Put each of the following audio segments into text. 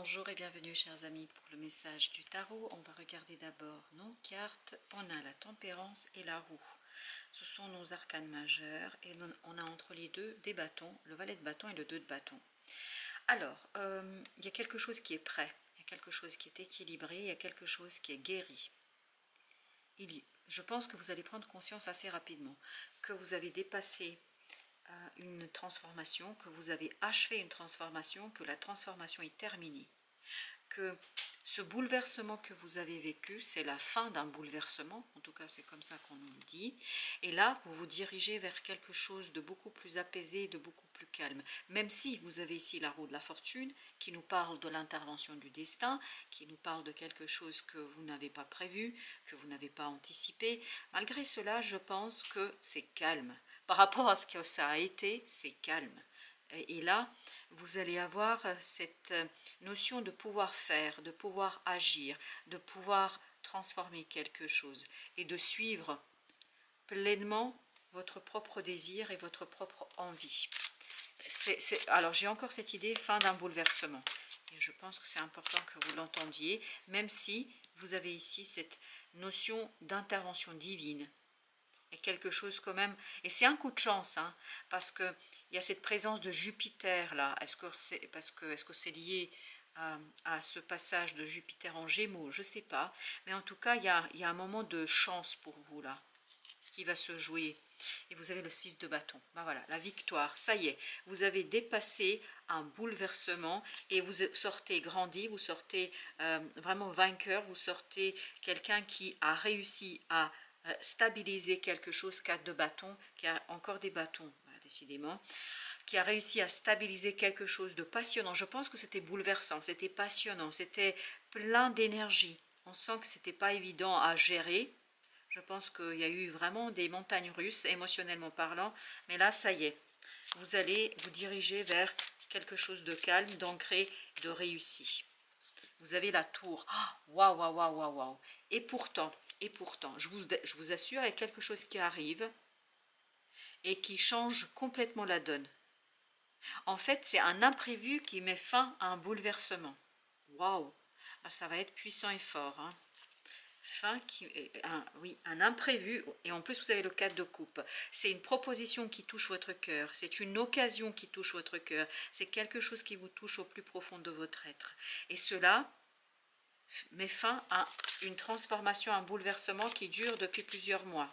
Bonjour et bienvenue chers amis pour le message du tarot. On va regarder d'abord nos cartes. On a la tempérance et la roue. Ce sont nos arcanes majeurs et on a entre les deux des bâtons, le valet de bâton et le 2 de bâton. Alors, il y a quelque chose qui est prêt, il y a quelque chose qui est équilibré, il y a quelque chose qui est guéri. Je pense que vous allez prendre conscience assez rapidement que vous avez dépassé une transformation, que vous avez achevé une transformation, que la transformation est terminée, que ce bouleversement que vous avez vécu, c'est la fin d'un bouleversement, en tout cas c'est comme ça qu'on nous le dit, et là vous vous dirigez vers quelque chose de beaucoup plus apaisé, de beaucoup plus calme, même si vous avez ici la roue de la fortune qui nous parle de l'intervention du destin, qui nous parle de quelque chose que vous n'avez pas prévu, que vous n'avez pas anticipé. Malgré cela, je pense que c'est calme. Par rapport à ce que ça a été, c'est calme. Et là, vous allez avoir cette notion de pouvoir faire, de pouvoir agir, de pouvoir transformer quelque chose et de suivre pleinement votre propre désir et votre propre envie. Alors, j'ai encore cette idée, fin d'un bouleversement. Et je pense que c'est important que vous l'entendiez, même si vous avez ici cette notion d'intervention divine. Et quelque chose quand même, et c'est un coup de chance, hein, parce qu'il y a cette présence de Jupiter là. Est-ce que c'est lié à ce passage de Jupiter en Gémeaux? Je ne sais pas, mais en tout cas il y a un moment de chance pour vous là qui va se jouer. Et vous avez le 6 de bâton. Ben voilà, la victoire, ça y est, vous avez dépassé un bouleversement et vous sortez grandi, vous sortez vraiment vainqueur, vous sortez quelqu'un qui a réussi à stabiliser quelque chose, 4 de bâton, qui a encore des bâtons, voilà, décidément, qui a réussi à stabiliser quelque chose de passionnant. Je pense que c'était bouleversant, c'était passionnant, c'était plein d'énergie. On sent que c'était pas évident à gérer. Je pense qu'il y a eu vraiment des montagnes russes, émotionnellement parlant. Mais là, ça y est, vous allez vous diriger vers quelque chose de calme, d'ancré, de réussi. Vous avez la tour. Waouh, waouh, waouh, waouh, waouh. Et pourtant, je vous assure, il y a quelque chose qui arrive et qui change complètement la donne. En fait, c'est un imprévu qui met fin à un bouleversement. Waouh, ça va être puissant et fort, hein. Oui, un imprévu, et en plus vous avez le 4 de coupe. C'est une proposition qui touche votre cœur, c'est une occasion qui touche votre cœur, c'est quelque chose qui vous touche au plus profond de votre être. Et cela met fin à une transformation, un bouleversement qui dure depuis plusieurs mois.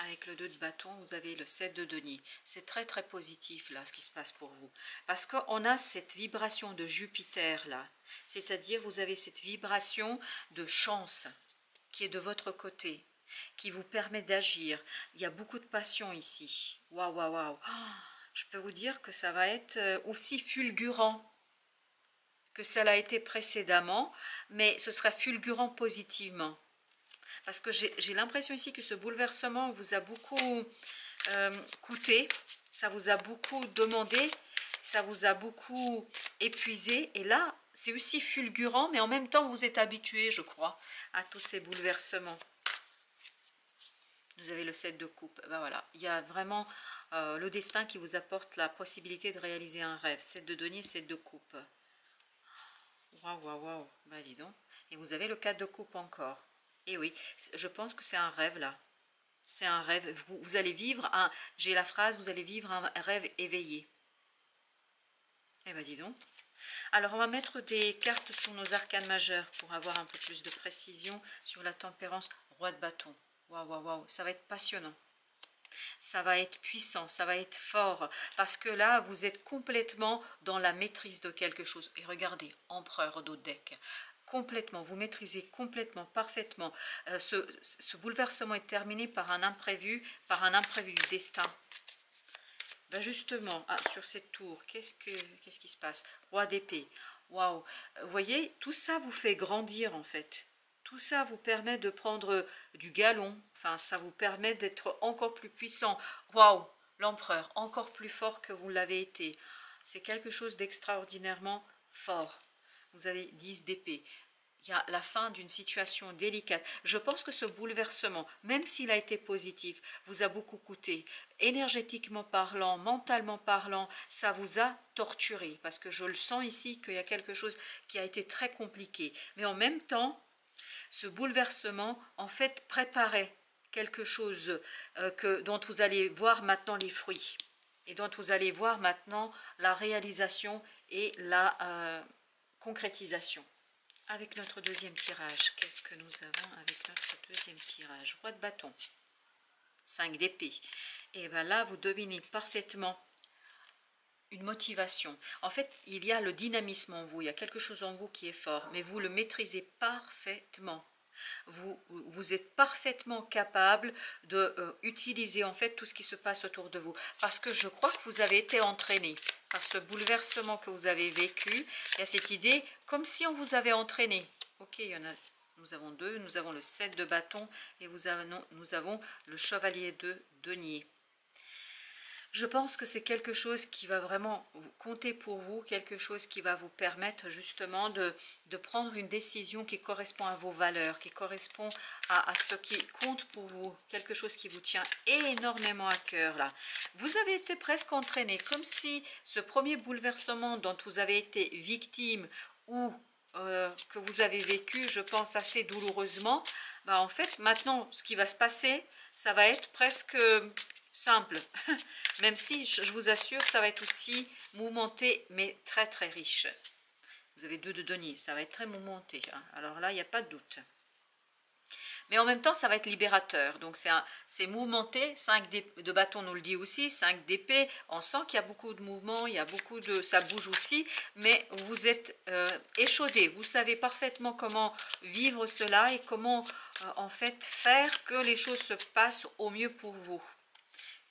Avec le 2 de bâton, vous avez le 7 de denier. C'est très très positif là ce qui se passe pour vous. Parce qu'on a cette vibration de Jupiter là. C'est-à-dire vous avez cette vibration de chance qui est de votre côté, qui vous permet d'agir. Il y a beaucoup de passion ici. Waouh, waouh, waouh. Je peux vous dire que ça va être aussi fulgurant que ça l'a été précédemment, mais ce sera fulgurant positivement. Parce que j'ai l'impression ici que ce bouleversement vous a beaucoup coûté, ça vous a beaucoup demandé, ça vous a beaucoup épuisé. Et là, c'est aussi fulgurant, mais en même temps, vous êtes habitué, je crois, à tous ces bouleversements. Vous avez le 7 de coupe. Ben voilà, il y a vraiment le destin qui vous apporte la possibilité de réaliser un rêve. 7 de denier, 7 de coupe. Waouh, waouh, waouh. Ben dis donc. Et vous avez le 4 de coupe encore. Et oui, je pense que c'est un rêve là. C'est un rêve. Vous allez vivre un... J'ai la phrase, vous allez vivre un rêve éveillé. Eh ben dis donc. Alors on va mettre des cartes sur nos arcanes majeures pour avoir un peu plus de précision sur la tempérance. Roi de bâton. Waouh, waouh, waouh. Ça va être passionnant. Ça va être puissant, ça va être fort. Parce que là, vous êtes complètement dans la maîtrise de quelque chose. Et regardez, empereur d'Odec. Complètement, vous maîtrisez complètement, parfaitement. Ce bouleversement est terminé par un imprévu du destin. Ben justement, sur cette tour, qu'est-ce qui se passe? Roi d'épée. Waouh. Vous voyez, tout ça vous fait grandir en fait. Tout ça vous permet de prendre du galon. Enfin, ça vous permet d'être encore plus puissant. Waouh, l'empereur, encore plus fort que vous l'avez été. C'est quelque chose d'extraordinairement fort. Vous avez 10 d'épée. il y a la fin d'une situation délicate. Je pense que ce bouleversement, même s'il a été positif, vous a beaucoup coûté. Énergétiquement parlant, mentalement parlant, ça vous a torturé. Parce que je le sens ici qu'il y a quelque chose qui a été très compliqué. Mais en même temps, ce bouleversement, en fait, préparait quelque chose dont vous allez voir maintenant les fruits. Et dont vous allez voir maintenant la réalisation et la concrétisation. Avec notre deuxième tirage, qu'est-ce que nous avons avec notre deuxième tirage? Roi de bâton, 5 d'épée. Et bien là, vous dominez parfaitement une motivation. En fait, il y a le dynamisme en vous, il y a quelque chose en vous qui est fort, mais vous le maîtrisez parfaitement. Vous êtes parfaitement capable de utiliser en fait tout ce qui se passe autour de vous. Parce que je crois que vous avez été entraîné par ce bouleversement que vous avez vécu. Il y a cette idée comme si on vous avait entraîné. Ok, il y en a, nous avons deux, nous avons le 7 de bâton et nous avons le chevalier de denier. Je pense que c'est quelque chose qui va vraiment compter pour vous, quelque chose qui va vous permettre justement de prendre une décision qui correspond à vos valeurs, qui correspond à ce qui compte pour vous, quelque chose qui vous tient énormément à cœur là. Vous avez été presque entraîné, comme si ce premier bouleversement dont vous avez été victime ou que vous avez vécu, je pense assez douloureusement, bah en fait maintenant ce qui va se passer, ça va être presque simple, même si je vous assure ça va être aussi mouvementé mais très très riche. Vous avez 2 de denier, ça va être très mouvementé, hein. Alors là il n'y a pas de doute. Mais en même temps ça va être libérateur, donc c'est mouvementé. 5 de bâton nous le dit aussi, 5 d'épée, on sent qu'il y a beaucoup de mouvement, il y a beaucoup de, ça bouge aussi, mais vous êtes échaudé, vous savez parfaitement comment vivre cela et comment en fait faire que les choses se passent au mieux pour vous.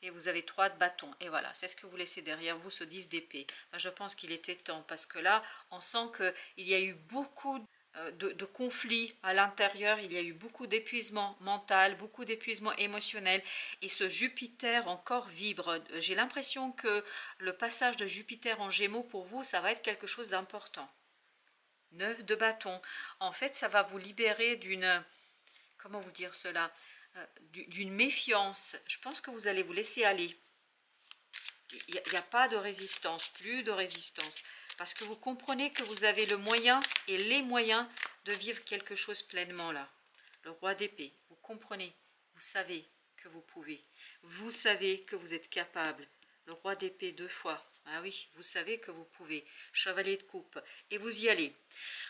Et vous avez 3 de bâton, et voilà, c'est ce que vous laissez derrière vous, ce 10 d'épée. Je pense qu'il était temps, parce que là, on sent qu'il y a eu beaucoup de conflits à l'intérieur, il y a eu beaucoup d'épuisement mental, beaucoup d'épuisement émotionnel, et ce Jupiter encore vibre. J'ai l'impression que le passage de Jupiter en Gémeaux, pour vous, ça va être quelque chose d'important. 9 de bâton, en fait, ça va vous libérer d'une, comment vous dire cela, d'une méfiance. Je pense que vous allez vous laisser aller. Il n'y a pas de résistance, plus de résistance. Parce que vous comprenez que vous avez le moyen et les moyens de vivre quelque chose pleinement là. Le roi d'épée, vous comprenez, vous savez que vous pouvez. Vous savez que vous êtes capable. Le roi d'épée 2 fois. Ah oui, vous savez que vous pouvez. Chevalier de coupe. Et vous y allez.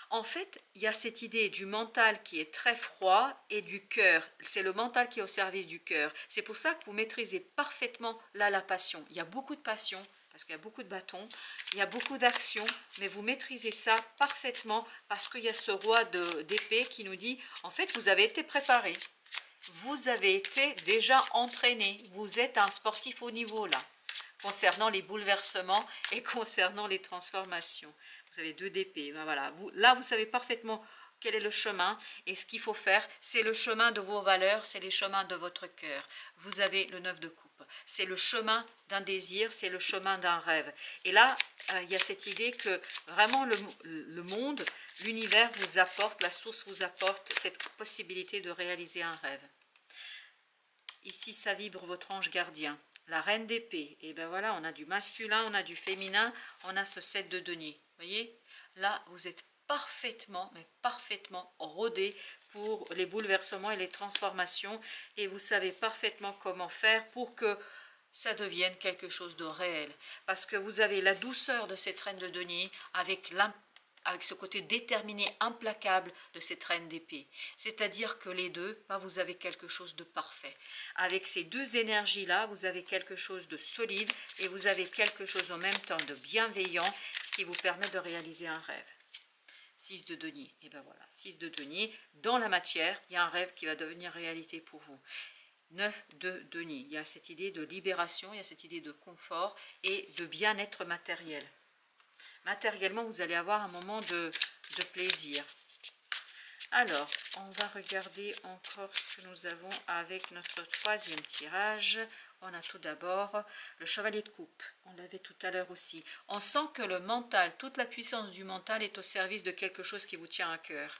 En fait, il y a cette idée du mental qui est très froid et du cœur. C'est le mental qui est au service du cœur. C'est pour ça que vous maîtrisez parfaitement là la passion. Il y a beaucoup de passion, parce qu'il y a beaucoup de bâtons, il y a beaucoup d'actions, mais vous maîtrisez ça parfaitement parce qu'il y a ce roi d'épée qui nous dit, en fait, vous avez été préparé. Vous avez été déjà entraîné. Vous êtes un sportif au niveau là, concernant les bouleversements et concernant les transformations. Vous avez 2 d'épée, ben voilà. Là, vous savez parfaitement quel est le chemin, et ce qu'il faut faire, c'est le chemin de vos valeurs, c'est les chemins de votre cœur. Vous avez le 9 de coupe. C'est le chemin d'un désir, c'est le chemin d'un rêve. Et là, il y a cette idée que vraiment le monde, l'univers vous apporte, la source vous apporte cette possibilité de réaliser un rêve. Ici, ça vibre votre ange gardien. La reine d'épée, et bien voilà, on a du masculin, on a du féminin, on a ce 7 de denier. Vous voyez, là, vous êtes parfaitement, mais parfaitement rodé pour les bouleversements et les transformations, et vous savez parfaitement comment faire pour que ça devienne quelque chose de réel. Parce que vous avez la douceur de cette reine de denier avec ce côté déterminé, implacable de cette reine d'épée. C'est-à-dire que les deux, ben, vous avez quelque chose de parfait. Avec ces 2 énergies-là, vous avez quelque chose de solide et vous avez quelque chose en même temps de bienveillant qui vous permet de réaliser un rêve. 6 de denier, et ben voilà, 6 de denier, dans la matière, il y a un rêve qui va devenir réalité pour vous. 9 de denier, il y a cette idée de libération, il y a cette idée de confort et de bien-être matériel. Matériellement, vous allez avoir un moment de plaisir. Alors, on va regarder encore ce que nous avons avec notre 3e tirage. On a tout d'abord le chevalier de coupe. On l'avait tout à l'heure aussi. On sent que le mental, toute la puissance du mental est au service de quelque chose qui vous tient à cœur.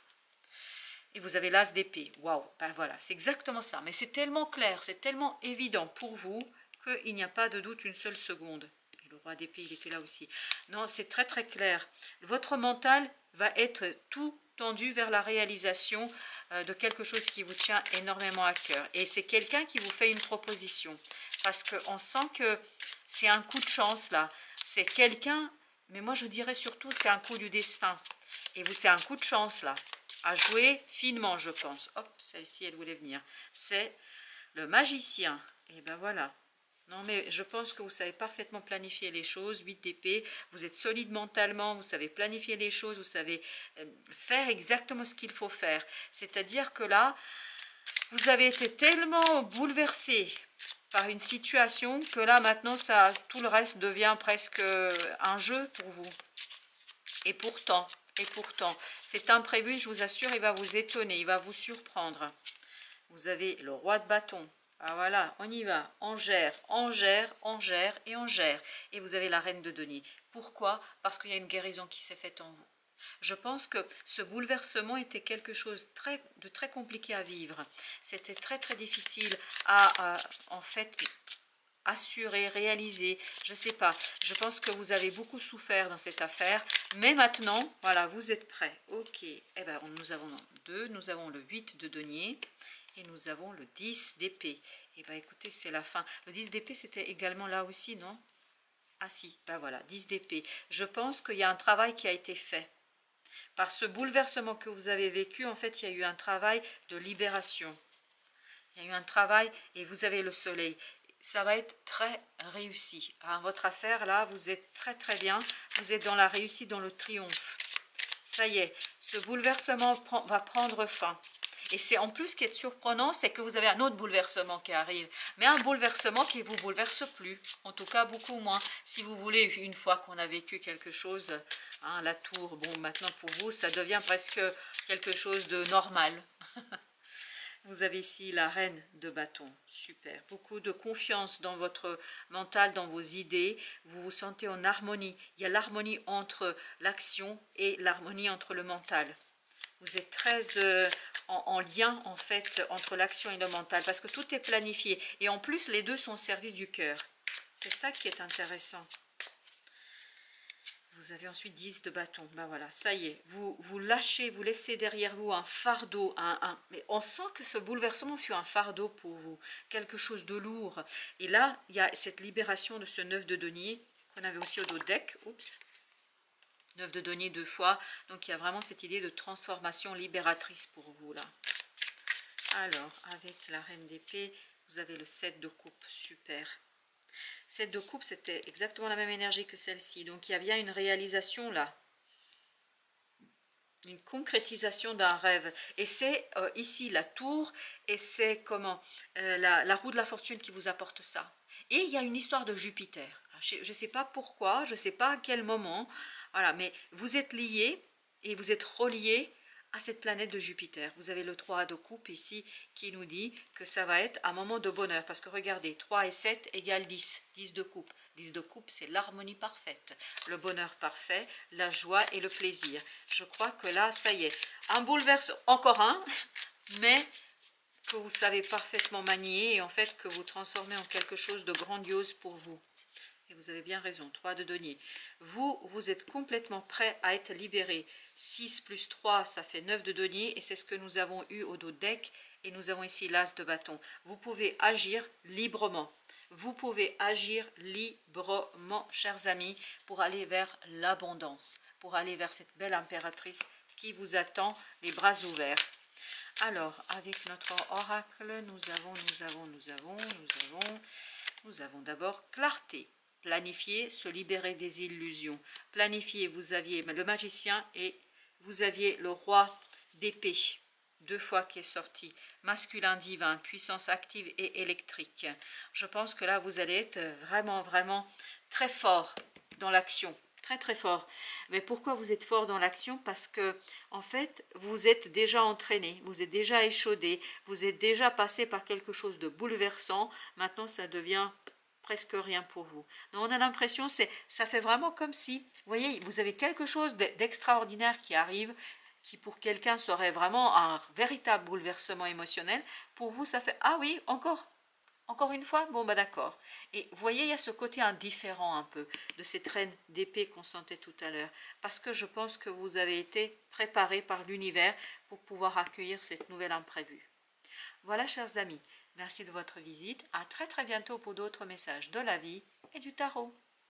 Et vous avez l'as d'épée. Waouh, ben voilà, c'est exactement ça. Mais c'est tellement clair, c'est tellement évident pour vous qu'il n'y a pas de doute une seule seconde. Et le roi d'épée, il était là aussi. Non, c'est très très clair. Votre mental va être tout tendu vers la réalisation de quelque chose qui vous tient énormément à cœur. Et c'est quelqu'un qui vous fait une proposition. Parce qu'on sent que c'est un coup de chance là. C'est quelqu'un, mais moi je dirais surtout c'est un coup du destin. Et vous, c'est un coup de chance là. À jouer finement, je pense. Hop, celle-ci, elle voulait venir. C'est le magicien. Et ben voilà. Non, mais je pense que vous savez parfaitement planifier les choses. 8 d'épée, vous êtes solide mentalement, vous savez planifier les choses, vous savez faire exactement ce qu'il faut faire. C'est-à-dire que là, vous avez été tellement bouleversé par une situation que là, maintenant, ça, tout le reste devient presque un jeu pour vous. Et pourtant, cet imprévu, je vous assure, il va vous étonner, il va vous surprendre. Vous avez le roi de bâton. Ah voilà, on y va. On gère, on gère, on gère et on gère. Et vous avez la reine de denier. Pourquoi? Parce qu'il y a une guérison qui s'est faite en vous. Je pense que ce bouleversement était quelque chose de très compliqué à vivre. C'était très très difficile à en fait assurer, réaliser, je ne sais pas. Je pense que vous avez beaucoup souffert dans cette affaire, mais maintenant, voilà, vous êtes prêts. Ok, eh ben, nous avons deux, nous avons le 8 de denier et nous avons le 10 d'épée. Eh bien, écoutez, c'est la fin. Le 10 d'épée, c'était également là aussi, non? Ah si, ben voilà, 10 d'épée. Je pense qu'il y a un travail qui a été fait. Par ce bouleversement que vous avez vécu, en fait, il y a eu un travail de libération. Il y a eu un travail et vous avez le soleil. Ça va être très réussi. Hein, votre affaire, là, vous êtes très très bien. Vous êtes dans la réussite, dans le triomphe. Ça y est, ce bouleversement va prendre fin. Et c'est en plus ce qui est surprenant, c'est que vous avez un autre bouleversement qui arrive. Mais un bouleversement qui ne vous bouleverse plus. En tout cas, beaucoup moins. Si vous voulez, une fois qu'on a vécu quelque chose, hein, la tour, bon, maintenant pour vous, ça devient presque quelque chose de normal. Vous avez ici la reine de bâton, super. Beaucoup de confiance dans votre mental, dans vos idées. Vous vous sentez en harmonie. Il y a l'harmonie entre l'action et l'harmonie entre le mental. Vous êtes très en lien en fait entre l'action et le mental parce que tout est planifié. Et en plus, les deux sont au service du cœur. C'est ça qui est intéressant. Vous avez ensuite 10 de bâton. Ben voilà, ça y est. Vous lâchez, vous laissez derrière vous un fardeau. Mais on sent que ce bouleversement fut un fardeau pour vous. Quelque chose de lourd. Et là, il y a cette libération de ce 9 de denier qu'on avait aussi au dos deck. Oups. 9 de denier 2 fois. Donc, il y a vraiment cette idée de transformation libératrice pour vous là. Alors, avec la reine d'épée, vous avez le 7 de coupe. Super. 7 de coupe, c'était exactement la même énergie que celle-ci. Donc, il y a bien une réalisation là. Une concrétisation d'un rêve. Et c'est ici la tour et c'est comment la roue de la fortune qui vous apporte ça. Et il y a une histoire de Jupiter. Je ne sais pas pourquoi, je ne sais pas à quel moment. Voilà, mais vous êtes liés et vous êtes reliés à cette planète de Jupiter. Vous avez le 3 de coupe ici qui nous dit que ça va être un moment de bonheur. Parce que regardez, 3 et 7 égale 10. 10 de coupe. 10 de coupe, c'est l'harmonie parfaite. Le bonheur parfait, la joie et le plaisir. Je crois que là, ça y est. Un bouleversement, encore un, mais que vous savez parfaitement manier et en fait que vous transformez en quelque chose de grandiose pour vous. Et vous avez bien raison, 3 de denier. Vous êtes complètement prêt à être libéré. 6 plus 3, ça fait 9 de denier. Et c'est ce que nous avons eu au dos de deck. Et nous avons ici l'as de bâton. Vous pouvez agir librement. Vous pouvez agir librement, chers amis, pour aller vers l'abondance. Pour aller vers cette belle impératrice qui vous attend, les bras ouverts. Alors, avec notre oracle, nous avons d'abord clarté. Planifier, se libérer des illusions. Planifier, vous aviez le magicien et vous aviez le roi d'épée, 2 fois qui est sorti. Masculin divin, puissance active et électrique. Je pense que là, vous allez être vraiment, vraiment très fort dans l'action. Très, très fort. Mais pourquoi vous êtes fort dans l'action? Parce que, en fait, vous êtes déjà entraîné, vous êtes déjà échaudé, vous êtes déjà passé par quelque chose de bouleversant. Maintenant, ça devient presque rien pour vous. Donc, on a l'impression, ça fait vraiment comme si, vous voyez, vous avez quelque chose d'extraordinaire qui arrive, qui pour quelqu'un serait vraiment un véritable bouleversement émotionnel, pour vous ça fait ah oui, encore une fois, bon bah d'accord. Et vous voyez, il y a ce côté indifférent un peu de cette reine d'épée qu'on sentait tout à l'heure, parce que je pense que vous avez été préparé par l'univers pour pouvoir accueillir cette nouvelle imprévue. Voilà, chers amis, merci de votre visite. À très très bientôt pour d'autres messages de la vie et du tarot.